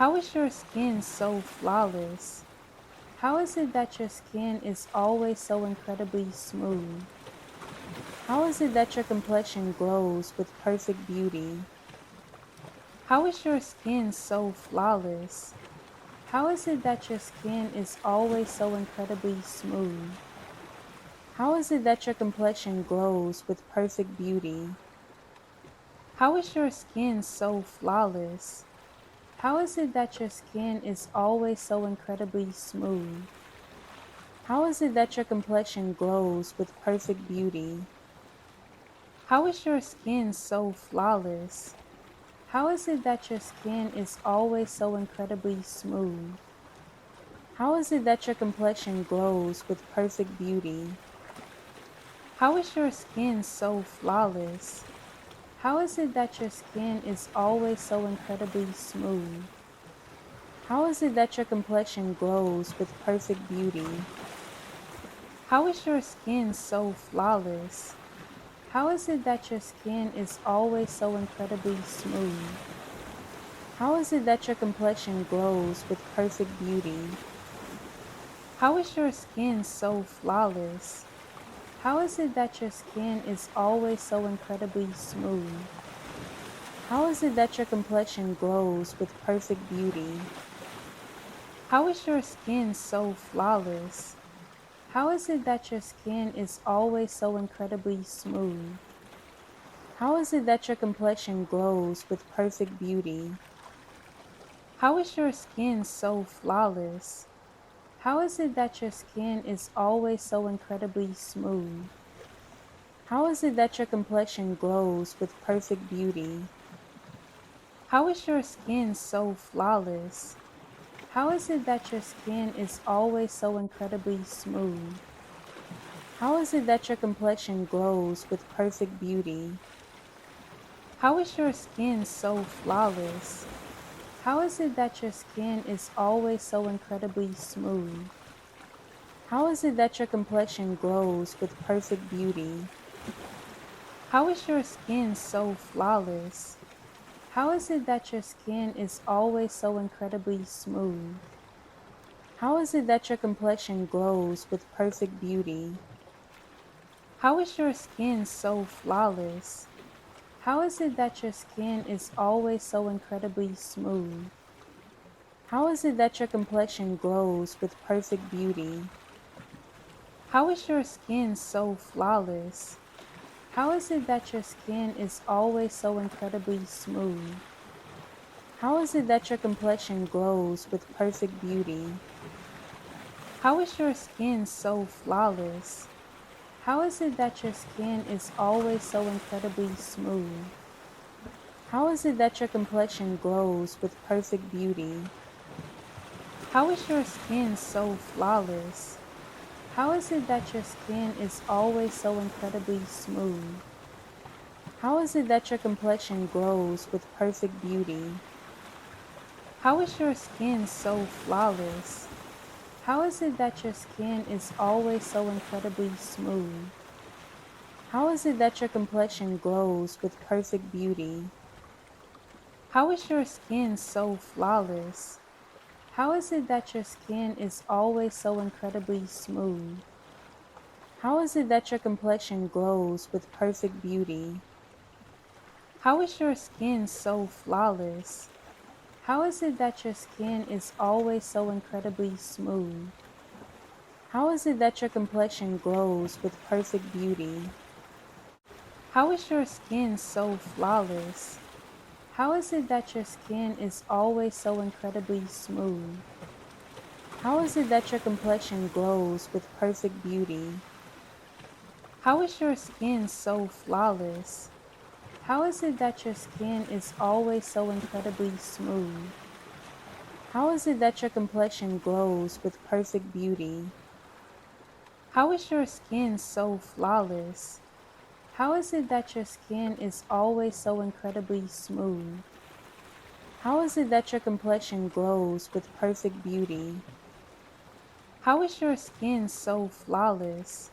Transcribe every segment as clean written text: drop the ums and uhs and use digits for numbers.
How is your skin so flawless? How is it that your skin is always so incredibly smooth? How is it that your complexion glows with perfect beauty? How is your skin so flawless? How is it that your skin is always so incredibly smooth? How is it that your complexion glows with perfect beauty? How is your skin so flawless? How is it that your skin is always so incredibly smooth? How is it that your complexion glows with perfect beauty? How is your skin so flawless? How is it that your skin is always so incredibly smooth? How is it that your complexion glows with perfect beauty? How is your skin so flawless? How is it that your skin is always so incredibly smooth? How is it that your complexion glows with perfect beauty? How is your skin so flawless? How is it that your skin is always so incredibly smooth? How is it that your complexion glows with perfect beauty? How is your skin so flawless? How is it that your skin is always so incredibly smooth? How is it that your complexion glows with perfect beauty? How is your skin so flawless? How is it that your skin is always so incredibly smooth? How is it that your complexion glows with perfect beauty? How is your skin so flawless? How is it that your skin is always so incredibly smooth? How is it that your complexion glows with perfect beauty? How is your skin so flawless? How is it that your skin is always so incredibly smooth? How is it that your complexion glows with perfect beauty? How is your skin so flawless? How is it that your skin is always so incredibly smooth? How is it that your complexion glows with perfect beauty? How is your skin so flawless? How is it that your skin is always so incredibly smooth? How is it that your complexion glows with perfect beauty? How is your skin so flawless? How is it that your skin is always so incredibly smooth? How is it that your complexion glows with perfect beauty? How is your skin so flawless? How is it that your skin is always so incredibly smooth? How is it that your complexion glows with perfect beauty? How is your skin so flawless? How is it that your skin is always so incredibly smooth? How is it that your complexion glows with perfect beauty? How is your skin so flawless? How is it that your skin is always so incredibly smooth? How is it that your complexion glows with perfect beauty? How is your skin so flawless? How is it that your skin is always so incredibly smooth? How is it that your complexion glows with perfect beauty? How is your skin so flawless? How is it that your skin is always so incredibly smooth? How is it that your complexion glows with perfect beauty? How is your skin so flawless? How is it that your skin is always so incredibly smooth? How is it that your complexion glows with perfect beauty? How is your skin so flawless? How is it that your skin is always so incredibly smooth? How is it that your complexion glows with perfect beauty? How is your skin so flawless? How is it that your skin is always so incredibly smooth? How is it that your complexion glows with perfect beauty? How is your skin so flawless? How is it that your skin is always so incredibly smooth? How is it that your complexion glows with perfect beauty? How is your skin so flawless?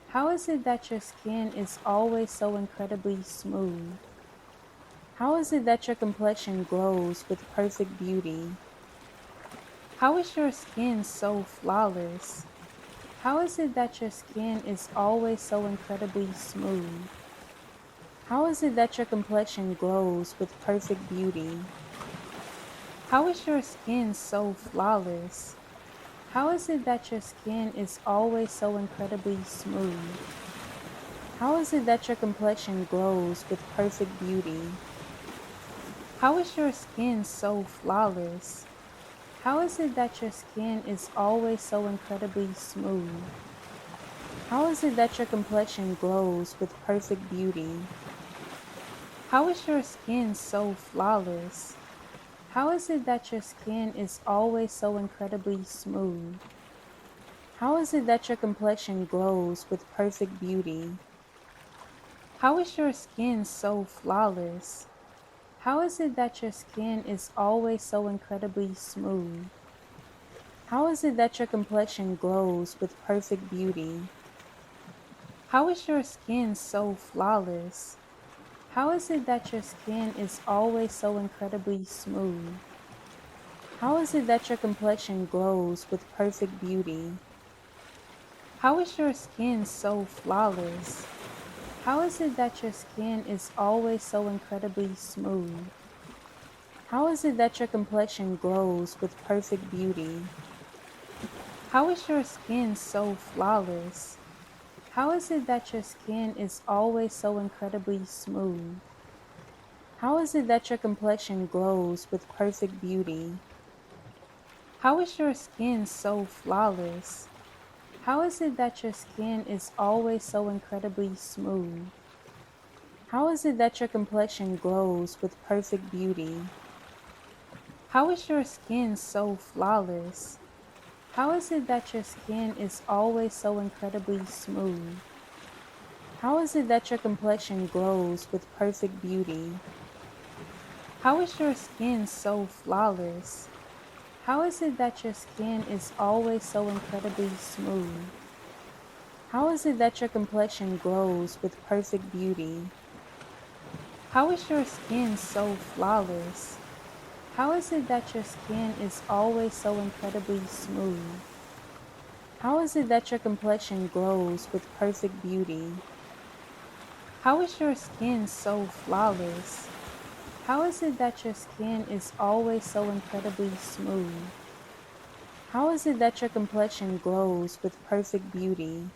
How is it that your skin is always so incredibly smooth? How is it that your complexion glows with perfect beauty? How is your skin so flawless? How is it that your skin is always so incredibly smooth? How is it that your complexion glows with perfect beauty? How is your skin so flawless? How is it that your skin is always so incredibly smooth? How is it that your complexion glows with perfect beauty? How is your skin so flawless? How is it that your skin is always so incredibly smooth? How is it that your complexion glows with perfect beauty? How is your skin so flawless? How is it that your skin is always so incredibly smooth? How is it that your complexion glows with perfect beauty? How is your skin so flawless? How is it that your skin is always so incredibly smooth? How is it that your complexion glows with perfect beauty? How is your skin so flawless? How is it that your skin is always so incredibly smooth? How is it that your complexion glows with perfect beauty? How is your skin so flawless? How is it that your skin is always so incredibly smooth? How is it that your complexion glows with perfect beauty? How is your skin so flawless? How is it that your skin is always so incredibly smooth? How is it that your complexion glows with perfect beauty? How is your skin so flawless? How is it that your skin is always so incredibly smooth? How is it that your complexion glows with perfect beauty? How is your skin so flawless? How is it that your skin is always so incredibly smooth? How is it that your complexion glows with perfect beauty? How is your skin so flawless? How is it that your skin is always so incredibly smooth? How is it that your complexion glows with perfect beauty? How is your skin so flawless? How is it that your skin is always so incredibly smooth? How is it that your complexion glows with perfect beauty? How is your skin so flawless? How is it that your skin is always so incredibly smooth? How is it that your complexion glows with perfect beauty?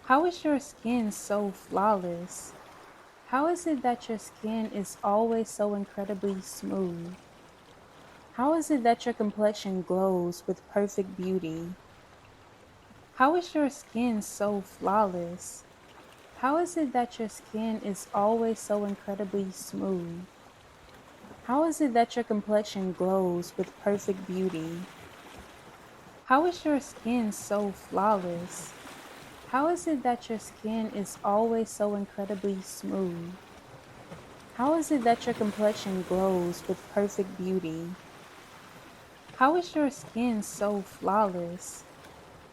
How is your skin so flawless? How is it that your skin is always so incredibly smooth? How is it that your complexion glows with perfect beauty? How is your skin so flawless? How is it that your skin is always so incredibly smooth? How is it that your complexion glows with perfect beauty? How is your skin so flawless? How is it that your skin is always so incredibly smooth? How is it that your complexion glows with perfect beauty? How is your skin so flawless?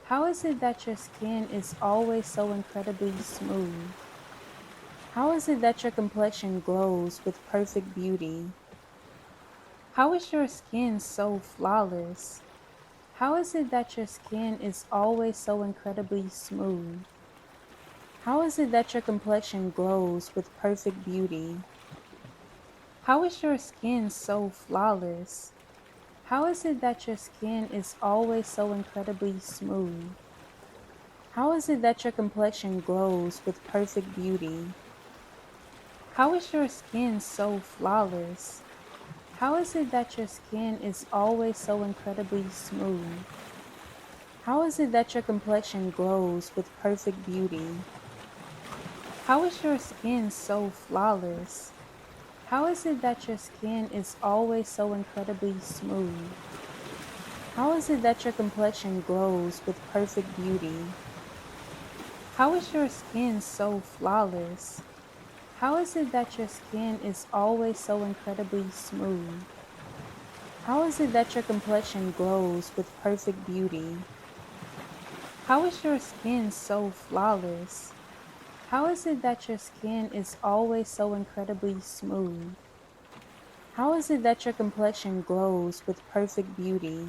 How is it that your skin is always so incredibly smooth? How is it that your complexion glows with perfect beauty? How is your skin so flawless? How is it that your skin is always so incredibly smooth? How is it that your complexion glows with perfect beauty? How is your skin so flawless? How is it that your skin is always so incredibly smooth? How is it that your complexion glows with perfect beauty? How is your skin so flawless? How is it that your skin is always so incredibly smooth? How is it that your complexion glows with perfect beauty? How is your skin so flawless? How is it that your skin is always so incredibly smooth? How is it that your complexion glows with perfect beauty? How is your skin so flawless? How is it that your skin is always so incredibly smooth? How is it that your complexion glows with perfect beauty? How is your skin so flawless? How is it that your skin is always so incredibly smooth? How is it that your complexion glows with perfect beauty?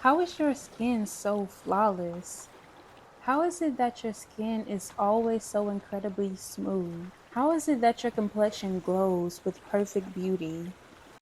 How is your skin so flawless? How is it that your skin is always so incredibly smooth? How is it that your complexion glows with perfect beauty?